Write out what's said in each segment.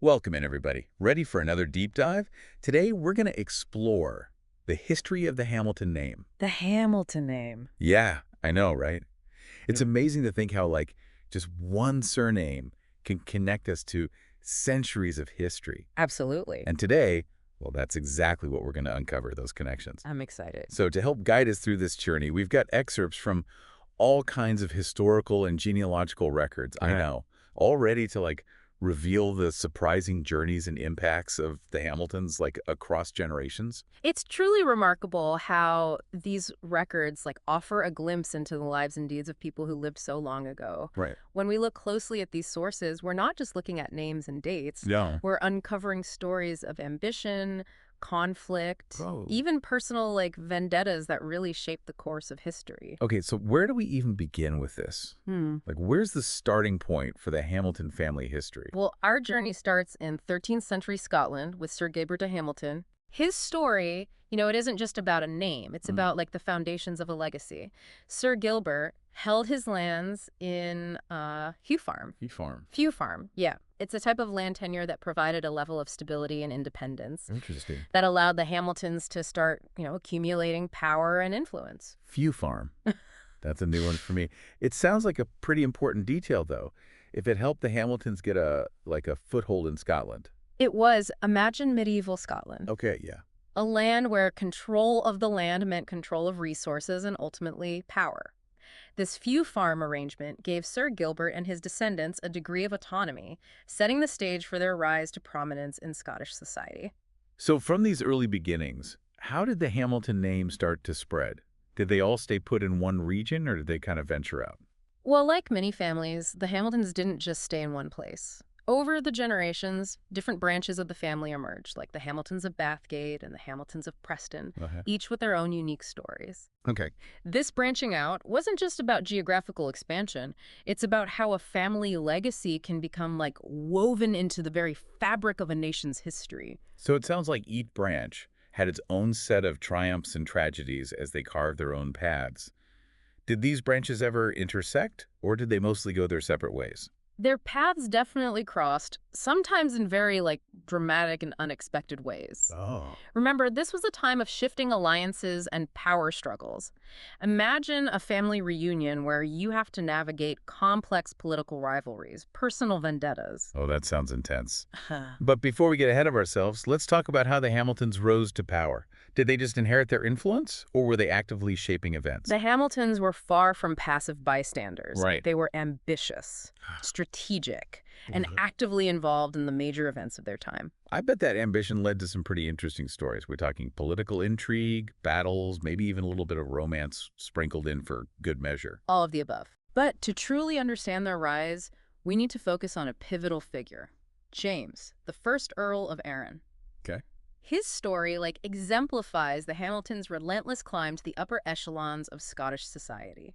Welcome in, everybody. Ready for another deep dive? Today, we're going to explore the history of the Hamilton name. The Hamilton name. Yeah, I know, right? It's Yep. amazing to think how, just one surname can connect us to centuries of history. Absolutely. And today, well, that's exactly what we're going to uncover, those connections. I'm excited. So to help guide us through this journey, we've got excerpts from all kinds of historical and genealogical records, I Right. know, all ready to reveal the surprising journeys and impacts of the Hamiltons across generations. It's truly remarkable how these records offer a glimpse into the lives and deeds of people who lived so long ago. Right. When we look closely at these sources, we're not just looking at names and dates. Yeah. We're uncovering stories of ambition, conflict, Oh. even personal vendettas that really shape the course of history. Okay, so where do we even begin with this? Where's the starting point for the Hamilton family history? Well, our journey starts in 13th century Scotland with Sir Gilbert de Hamilton. His story, it isn't just about a name. It's Mm. about the foundations of a legacy. Sir Gilbert held his lands in Hugh Farm. He farm. Few Farm, yeah. It's a type of land tenure that provided a level of stability and independence Interesting. that allowed the Hamiltons to start, accumulating power and influence. Few farm. That's a new one for me. It sounds like a pretty important detail, though, if it helped the Hamiltons get a foothold in Scotland. It was, imagine medieval Scotland. Okay, yeah. A land where control of the land meant control of resources and ultimately power. This few farm arrangement gave Sir Gilbert and his descendants a degree of autonomy, setting the stage for their rise to prominence in Scottish society. So from these early beginnings, how did the Hamilton name start to spread? Did they all stay put in one region, or did they kind of venture out? Well, like many families, the Hamiltons didn't just stay in one place. Over the generations, different branches of the family emerged, like the Hamiltons of Bathgate and the Hamiltons of Preston, Okay. each with their own unique stories. Okay. This branching out wasn't just about geographical expansion. It's about how a family legacy can become woven into the very fabric of a nation's history. So it sounds like each branch had its own set of triumphs and tragedies as they carved their own paths. Did these branches ever intersect, or did they mostly go their separate ways? Their paths definitely crossed, sometimes in very dramatic and unexpected ways. Oh. Remember, this was a time of shifting alliances and power struggles. Imagine a family reunion where you have to navigate complex political rivalries, personal vendettas. Oh, that sounds intense. But before we get ahead of ourselves, let's talk about how the Hamiltons rose to power. Did they just inherit their influence, or were they actively shaping events? The Hamiltons were far from passive bystanders. Right. They were ambitious, strategic, and actively involved in the major events of their time. I bet that ambition led to some pretty interesting stories. We're talking political intrigue, battles, maybe even a little bit of romance sprinkled in for good measure. All of the above. But to truly understand their rise, we need to focus on a pivotal figure, James, the first Earl of Arran. Okay. His story exemplifies the Hamiltons' relentless climb to the upper echelons of Scottish society.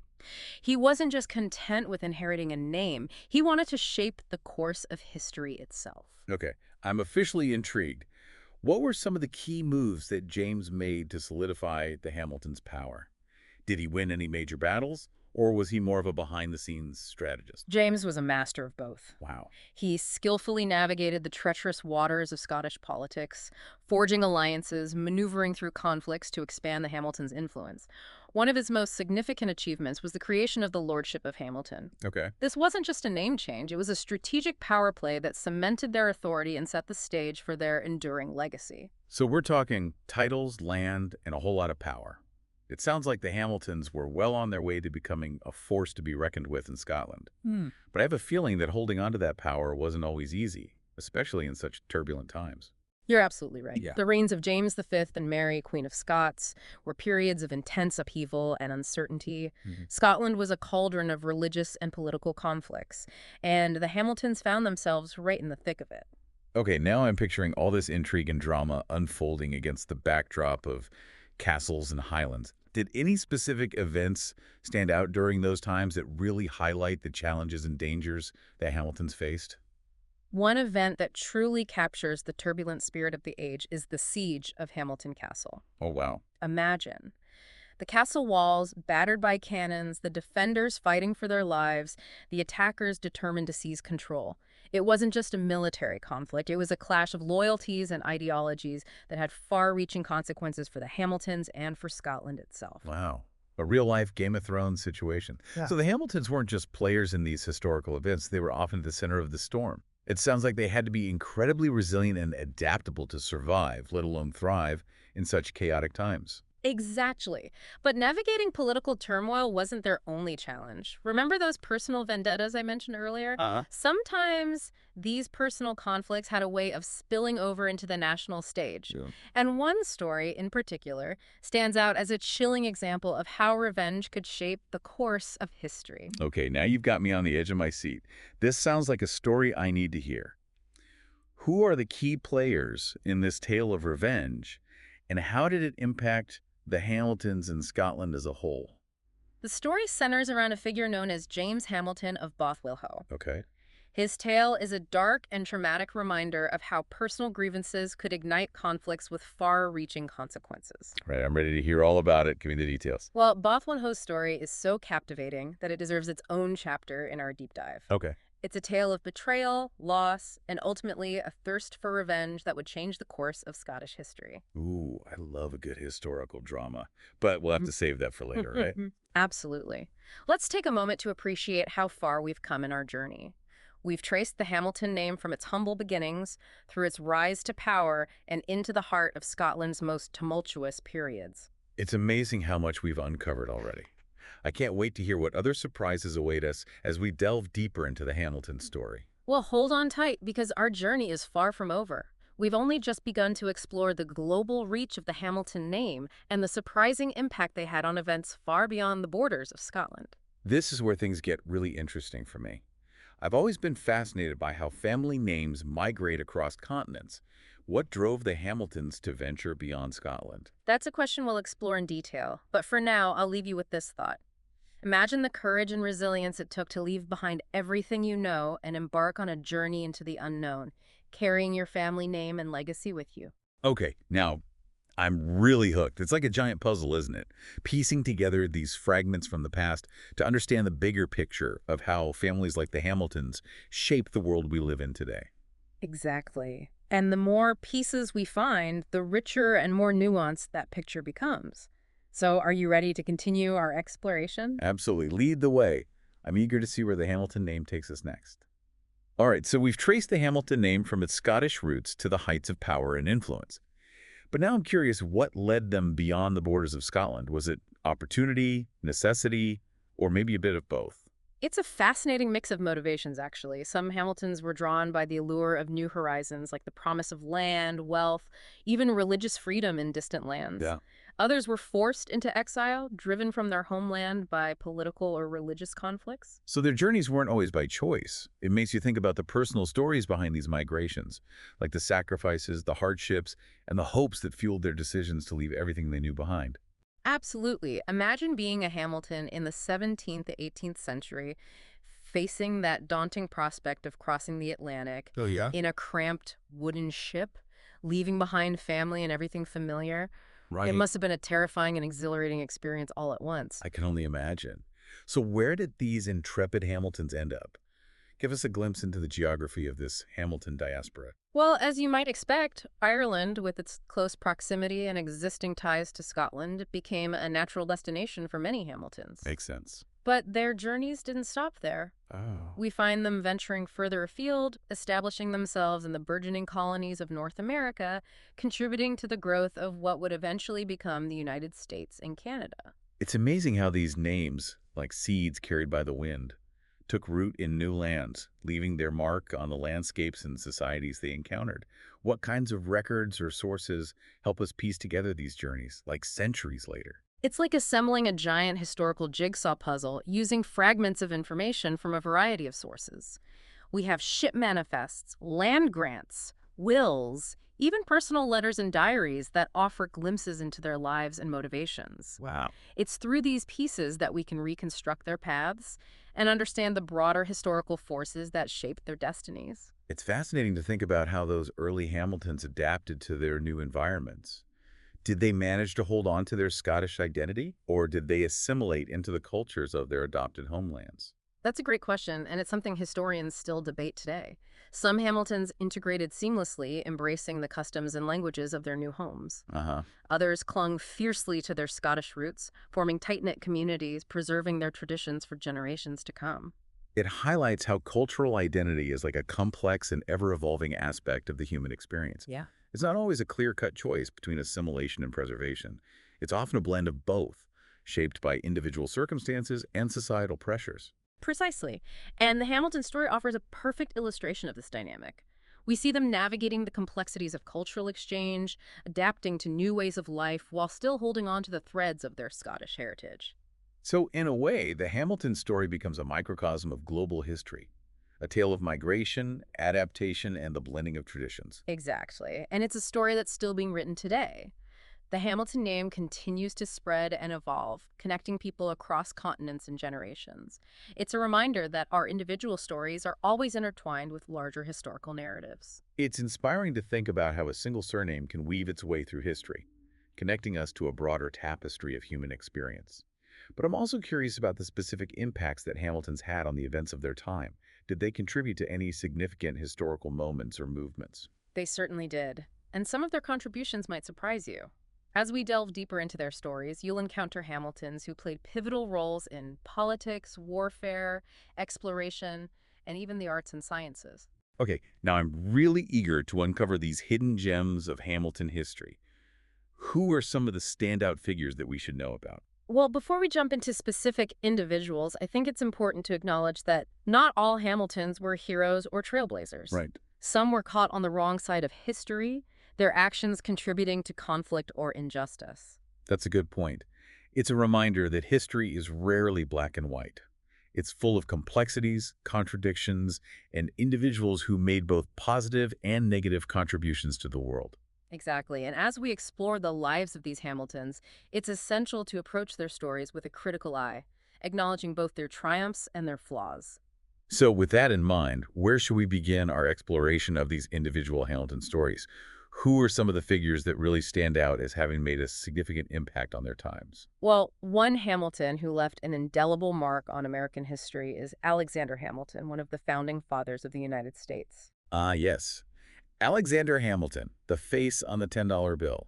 He wasn't just content with inheriting a name, he wanted to shape the course of history itself. Okay, I'm officially intrigued. What were some of the key moves that James made to solidify the Hamiltons' power? Did he win any major battles, or was he more of a behind-the-scenes strategist? James was a master of both. Wow. He skillfully navigated the treacherous waters of Scottish politics, forging alliances, maneuvering through conflicts to expand the Hamiltons' influence. One of his most significant achievements was the creation of the Lordship of Hamilton. Okay. This wasn't just a name change, it was a strategic power play that cemented their authority and set the stage for their enduring legacy. So we're talking titles, land, and a whole lot of power. It sounds like the Hamiltons were well on their way to becoming a force to be reckoned with in Scotland. But I have a feeling that holding on to that power wasn't always easy, especially in such turbulent times. You're absolutely right. Yeah. The reigns of James V and Mary, Queen of Scots, were periods of intense upheaval and uncertainty. Scotland was a cauldron of religious and political conflicts, and the Hamiltons found themselves right in the thick of it. Okay, now I'm picturing all this intrigue and drama unfolding against the backdrop of castles and highlands. Did any specific events stand out during those times that really highlight the challenges and dangers that Hamiltons faced? One event that truly captures the turbulent spirit of the age is the siege of Hamilton Castle. Oh, wow. Imagine. The castle walls, battered by cannons, the defenders fighting for their lives, the attackers determined to seize control. It wasn't just a military conflict, it was a clash of loyalties and ideologies that had far-reaching consequences for the Hamiltons and for Scotland itself. Wow. A real-life Game of Thrones situation. Yeah. So the Hamiltons weren't just players in these historical events. They were often at the center of the storm. It sounds like they had to be incredibly resilient and adaptable to survive, let alone thrive, in such chaotic times. Exactly. But navigating political turmoil wasn't their only challenge. Remember those personal vendettas I mentioned earlier? Sometimes these personal conflicts had a way of spilling over into the national stage. Yeah. And one story in particular stands out as a chilling example of how revenge could shape the course of history. Okay, now you've got me on the edge of my seat. This sounds like a story I need to hear. Who are the key players in this tale of revenge, and how did it impact the Hamiltons and Scotland as a whole? The story centers around a figure known as James Hamilton of Bothwell. Okay. His tale is a dark and traumatic reminder of how personal grievances could ignite conflicts with far-reaching consequences. Right, I'm ready to hear all about it. Give me the details. Well, Bothwell story is so captivating that it deserves its own chapter in our deep dive. Okay. It's a tale of betrayal, loss, and ultimately a thirst for revenge that would change the course of Scottish history. Ooh, I love a good historical drama, but we'll have to save that for later, right? Absolutely. Let's take a moment to appreciate how far we've come in our journey. We've traced the Hamilton name from its humble beginnings through its rise to power and into the heart of Scotland's most tumultuous periods. It's amazing how much we've uncovered already. I can't wait to hear what other surprises await us as we delve deeper into the Hamilton story. Well, hold on tight because our journey is far from over. We've only just begun to explore the global reach of the Hamilton name and the surprising impact they had on events far beyond the borders of Scotland. This is where things get really interesting for me. I've always been fascinated by how family names migrate across continents. What drove the Hamiltons to venture beyond Scotland? That's a question we'll explore in detail, but for now, I'll leave you with this thought. Imagine the courage and resilience it took to leave behind everything you know and embark on a journey into the unknown, carrying your family name and legacy with you. Okay, now I'm really hooked. It's like a giant puzzle, isn't it? Piecing together these fragments from the past to understand the bigger picture of how families like the Hamiltons shape the world we live in today. Exactly. And the more pieces we find, the richer and more nuanced that picture becomes. So are you ready to continue our exploration? Absolutely. Lead the way. I'm eager to see where the Hamilton name takes us next. All right, so we've traced the Hamilton name from its Scottish roots to the heights of power and influence. But now I'm curious what led them beyond the borders of Scotland. Was it opportunity, necessity, or maybe a bit of both? It's a fascinating mix of motivations, actually. Some Hamiltons were drawn by the allure of new horizons, like the promise of land, wealth, even religious freedom in distant lands. Yeah. Others were forced into exile, driven from their homeland by political or religious conflicts. So their journeys weren't always by choice. It makes you think about the personal stories behind these migrations, like the sacrifices, the hardships, and the hopes that fueled their decisions to leave everything they knew behind. Absolutely. Imagine being a Hamilton in the 17th to 18th century, facing that daunting prospect of crossing the Atlantic Oh, yeah? in a cramped wooden ship, leaving behind family and everything familiar. Right. It must have been a terrifying and exhilarating experience all at once. I can only imagine. So where did these intrepid Hamiltons end up? Give us a glimpse into the geography of this Hamilton diaspora. Well, as you might expect, Ireland, with its close proximity and existing ties to Scotland, became a natural destination for many Hamiltons. Makes sense. But their journeys didn't stop there. Oh. We find them venturing further afield, establishing themselves in the burgeoning colonies of North America, contributing to the growth of what would eventually become the United States and Canada. It's amazing how these names, like seeds carried by the wind, took root in new lands, leaving their mark on the landscapes and societies they encountered. What kinds of records or sources help us piece together these journeys, like centuries later? It's like assembling a giant historical jigsaw puzzle using fragments of information from a variety of sources. We have ship manifests, land grants, wills, even personal letters and diaries that offer glimpses into their lives and motivations. Wow. It's through these pieces that we can reconstruct their paths and understand the broader historical forces that shaped their destinies. It's fascinating to think about how those early Hamiltons adapted to their new environments. Did they manage to hold on to their Scottish identity, or did they assimilate into the cultures of their adopted homelands? That's a great question, and it's something historians still debate today. Some Hamiltons integrated seamlessly, embracing the customs and languages of their new homes. Uh-huh. Others clung fiercely to their Scottish roots, forming tight-knit communities, preserving their traditions for generations to come. It highlights how cultural identity is like a complex and ever-evolving aspect of the human experience. Yeah. It's not always a clear-cut choice between assimilation and preservation. It's often a blend of both, shaped by individual circumstances and societal pressures. Precisely. And the Hamilton story offers a perfect illustration of this dynamic. We see them navigating the complexities of cultural exchange, adapting to new ways of life while still holding on to the threads of their Scottish heritage. So, in a way, the Hamilton story becomes a microcosm of global history, a tale of migration, adaptation, and the blending of traditions. Exactly. And it's a story that's still being written today. The Hamilton name continues to spread and evolve, connecting people across continents and generations. It's a reminder that our individual stories are always intertwined with larger historical narratives. It's inspiring to think about how a single surname can weave its way through history, connecting us to a broader tapestry of human experience. But I'm also curious about the specific impacts that Hamiltons had on the events of their time. Did they contribute to any significant historical moments or movements? They certainly did, and some of their contributions might surprise you. As we delve deeper into their stories, you'll encounter Hamiltons who played pivotal roles in politics, warfare, exploration, and even the arts and sciences. Okay, now I'm really eager to uncover these hidden gems of Hamilton history. Who are some of the standout figures that we should know about? Well, before we jump into specific individuals, I think it's important to acknowledge that not all Hamiltons were heroes or trailblazers. Right. Some were caught on the wrong side of history, their actions contributing to conflict or injustice. That's a good point. It's a reminder that history is rarely black and white. It's full of complexities, contradictions, and individuals who made both positive and negative contributions to the world. Exactly. And as we explore the lives of these Hamiltons, it's essential to approach their stories with a critical eye, acknowledging both their triumphs and their flaws. So with that in mind, where should we begin our exploration of these individual Hamilton stories? Who are some of the figures that really stand out as having made a significant impact on their times? Well, one Hamilton who left an indelible mark on American history is Alexander Hamilton, one of the founding fathers of the United States. Ah, yes. Alexander Hamilton, the face on the $10 bill.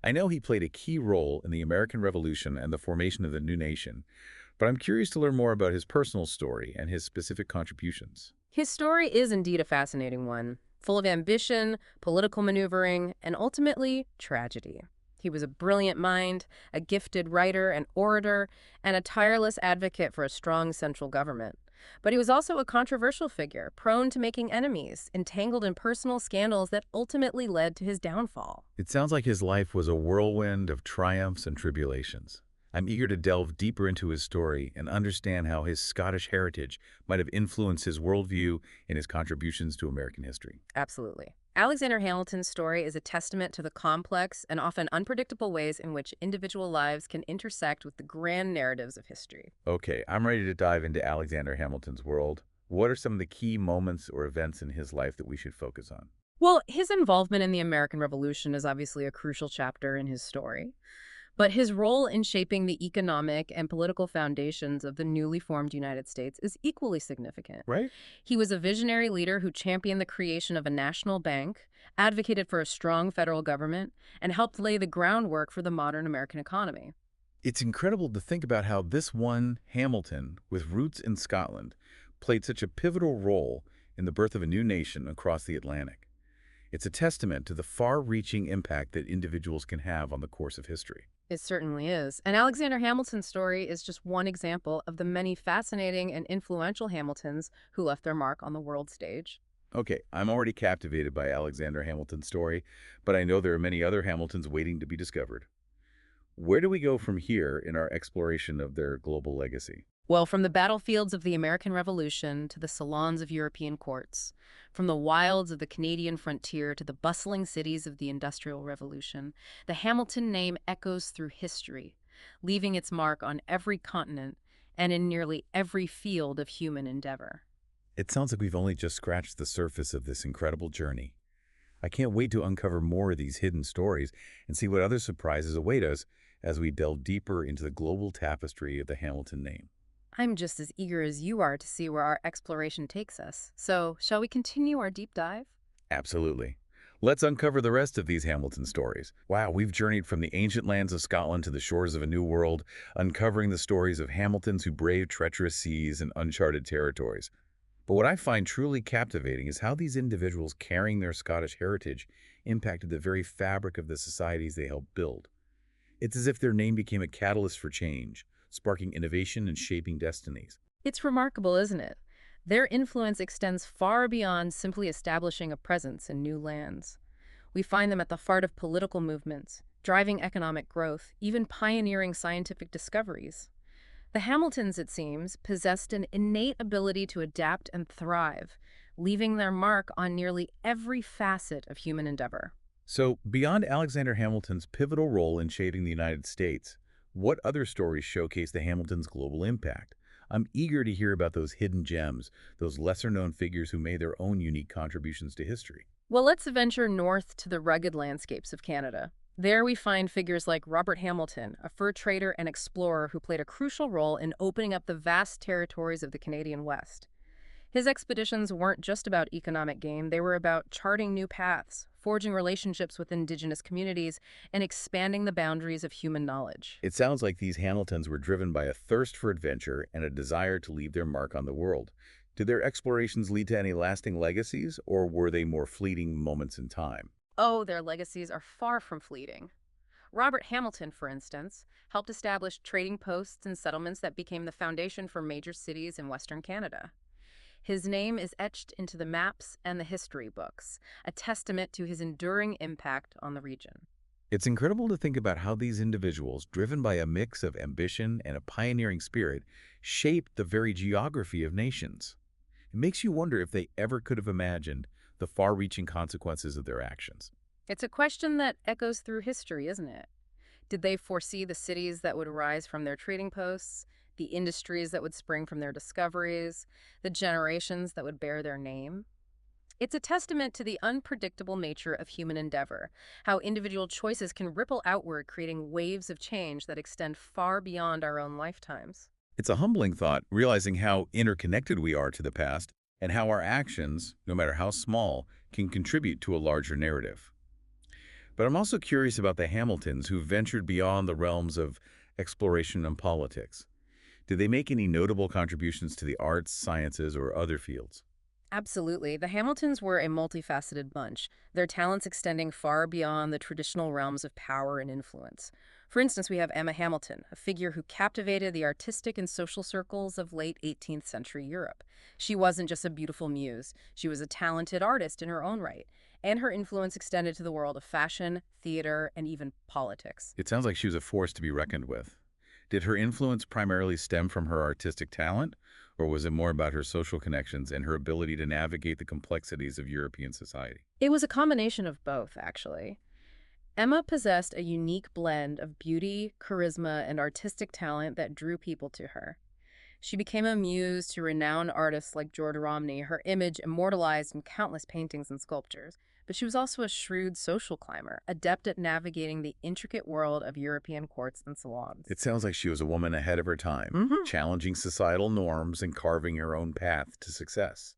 I know he played a key role in the American Revolution and the formation of the new nation, but I'm curious to learn more about his personal story and his specific contributions. His story is indeed a fascinating one, full of ambition, political maneuvering, and ultimately, tragedy. He was a brilliant mind, a gifted writer and orator, and a tireless advocate for a strong central government. But he was also a controversial figure, prone to making enemies, entangled in personal scandals that ultimately led to his downfall. It sounds like his life was a whirlwind of triumphs and tribulations. I'm eager to delve deeper into his story and understand how his Scottish heritage might have influenced his worldview and his contributions to American history. Absolutely. Alexander Hamilton's story is a testament to the complex and often unpredictable ways in which individual lives can intersect with the grand narratives of history. Okay, I'm ready to dive into Alexander Hamilton's world. What are some of the key moments or events in his life that we should focus on? Well, his involvement in the American Revolution is obviously a crucial chapter in his story. But his role in shaping the economic and political foundations of the newly formed United States is equally significant. Right? He was a visionary leader who championed the creation of a national bank, advocated for a strong federal government, and helped lay the groundwork for the modern American economy. It's incredible to think about how this one Hamilton, with roots in Scotland, played such a pivotal role in the birth of a new nation across the Atlantic. It's a testament to the far-reaching impact that individuals can have on the course of history. It certainly is. And Alexander Hamilton's story is just one example of the many fascinating and influential Hamiltons who left their mark on the world stage. Okay, I'm already captivated by Alexander Hamilton's story, but I know there are many other Hamiltons waiting to be discovered. Where do we go from here in our exploration of their global legacy? Well, from the battlefields of the American Revolution to the salons of European courts, from the wilds of the Canadian frontier to the bustling cities of the Industrial Revolution, the Hamilton name echoes through history, leaving its mark on every continent and in nearly every field of human endeavor. It sounds like we've only just scratched the surface of this incredible journey. I can't wait to uncover more of these hidden stories and see what other surprises await us as we delve deeper into the global tapestry of the Hamilton name. I'm just as eager as you are to see where our exploration takes us. So, shall we continue our deep dive? Absolutely. Let's uncover the rest of these Hamilton stories. Wow, we've journeyed from the ancient lands of Scotland to the shores of a new world, uncovering the stories of Hamiltons who braved treacherous seas and uncharted territories. But what I find truly captivating is how these individuals carrying their Scottish heritage impacted the very fabric of the societies they helped build. It's as if their name became a catalyst for change, sparking innovation and shaping destinies. It's remarkable, isn't it? Their influence extends far beyond simply establishing a presence in new lands. We find them at the heart of political movements, driving economic growth, even pioneering scientific discoveries. The Hamiltons, it seems, possessed an innate ability to adapt and thrive, leaving their mark on nearly every facet of human endeavor. So, beyond Alexander Hamilton's pivotal role in shaping the United States, what other stories showcase the Hamiltons' global impact? I'm eager to hear about those hidden gems, those lesser-known figures who made their own unique contributions to history. Well, let's venture north to the rugged landscapes of Canada. There we find figures like Robert Hamilton, a fur trader and explorer who played a crucial role in opening up the vast territories of the Canadian West. His expeditions weren't just about economic gain, they were about charting new paths, forging relationships with indigenous communities, and expanding the boundaries of human knowledge. It sounds like these Hamiltons were driven by a thirst for adventure and a desire to leave their mark on the world. Did their explorations lead to any lasting legacies, or were they more fleeting moments in time? Oh, their legacies are far from fleeting. Robert Hamilton, for instance, helped establish trading posts and settlements that became the foundation for major cities in Western Canada. His name is etched into the maps and the history books, a testament to his enduring impact on the region. It's incredible to think about how these individuals, driven by a mix of ambition and a pioneering spirit, shaped the very geography of nations. It makes you wonder if they ever could have imagined the far-reaching consequences of their actions. It's a question that echoes through history, isn't it? Did they foresee the cities that would arise from their trading posts, the industries that would spring from their discoveries, the generations that would bear their name? It's a testament to the unpredictable nature of human endeavor, how individual choices can ripple outward, creating waves of change that extend far beyond our own lifetimes. It's a humbling thought, realizing how interconnected we are to the past and how our actions, no matter how small, can contribute to a larger narrative. But I'm also curious about the Hamiltons who ventured beyond the realms of exploration and politics. Did they make any notable contributions to the arts, sciences, or other fields? Absolutely. The Hamiltons were a multifaceted bunch, their talents extending far beyond the traditional realms of power and influence. For instance, we have Emma Hamilton, a figure who captivated the artistic and social circles of late 18th century Europe. She wasn't just a beautiful muse, she was a talented artist in her own right, and her influence extended to the world of fashion, theater, and even politics. It sounds like she was a force to be reckoned with. Did her influence primarily stem from her artistic talent, or was it more about her social connections and her ability to navigate the complexities of European society? It was a combination of both, actually. Emma possessed a unique blend of beauty, charisma, and artistic talent that drew people to her. She became a muse to renowned artists like George Romney, her image immortalized in countless paintings and sculptures. But she was also a shrewd social climber, adept at navigating the intricate world of European courts and salons. It sounds like she was a woman ahead of her time, challenging societal norms and carving her own path to success.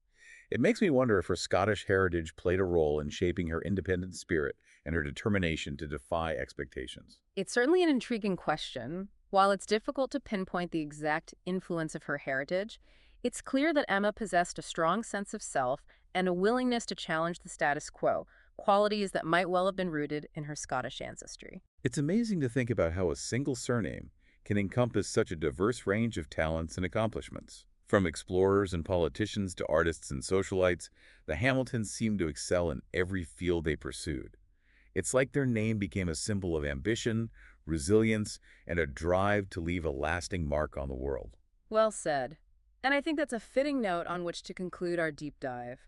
It makes me wonder if her Scottish heritage played a role in shaping her independent spirit and her determination to defy expectations. It's certainly an intriguing question. While it's difficult to pinpoint the exact influence of her heritage, it's clear that Emma possessed a strong sense of self and a willingness to challenge the status quo, qualities that might well have been rooted in her Scottish ancestry. It's amazing to think about how a single surname can encompass such a diverse range of talents and accomplishments. From explorers and politicians to artists and socialites, the Hamiltons seemed to excel in every field they pursued. It's like their name became a symbol of ambition, resilience, and a drive to leave a lasting mark on the world. Well said. And I think that's a fitting note on which to conclude our deep dive.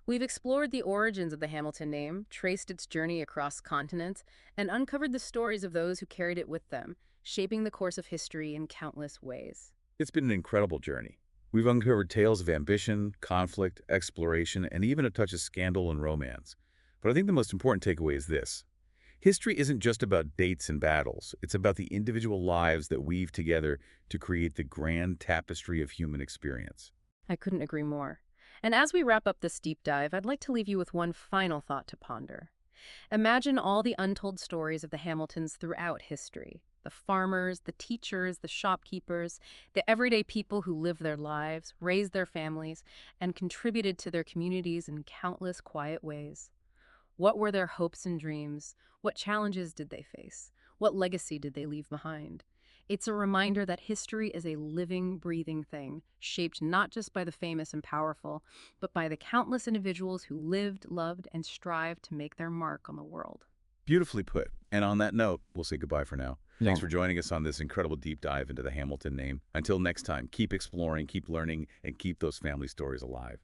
We've explored the origins of the Hamilton name, traced its journey across continents, and uncovered the stories of those who carried it with them, shaping the course of history in countless ways. It's been an incredible journey. We've uncovered tales of ambition, conflict, exploration, and even a touch of scandal and romance. But I think the most important takeaway is this. History isn't just about dates and battles. It's about the individual lives that weave together to create the grand tapestry of human experience. I couldn't agree more. And as we wrap up this deep dive, I'd like to leave you with one final thought to ponder. Imagine all the untold stories of the Hamiltons throughout history. The farmers, the teachers, the shopkeepers, the everyday people who lived their lives, raised their families, and contributed to their communities in countless quiet ways. What were their hopes and dreams? What challenges did they face? What legacy did they leave behind? It's a reminder that history is a living, breathing thing, shaped not just by the famous and powerful, but by the countless individuals who lived, loved, and strived to make their mark on the world. Beautifully put. And on that note, we'll say goodbye for now. Yeah. Thanks for joining us on this incredible deep dive into the Hamilton name. Until next time, keep exploring, keep learning, and keep those family stories alive.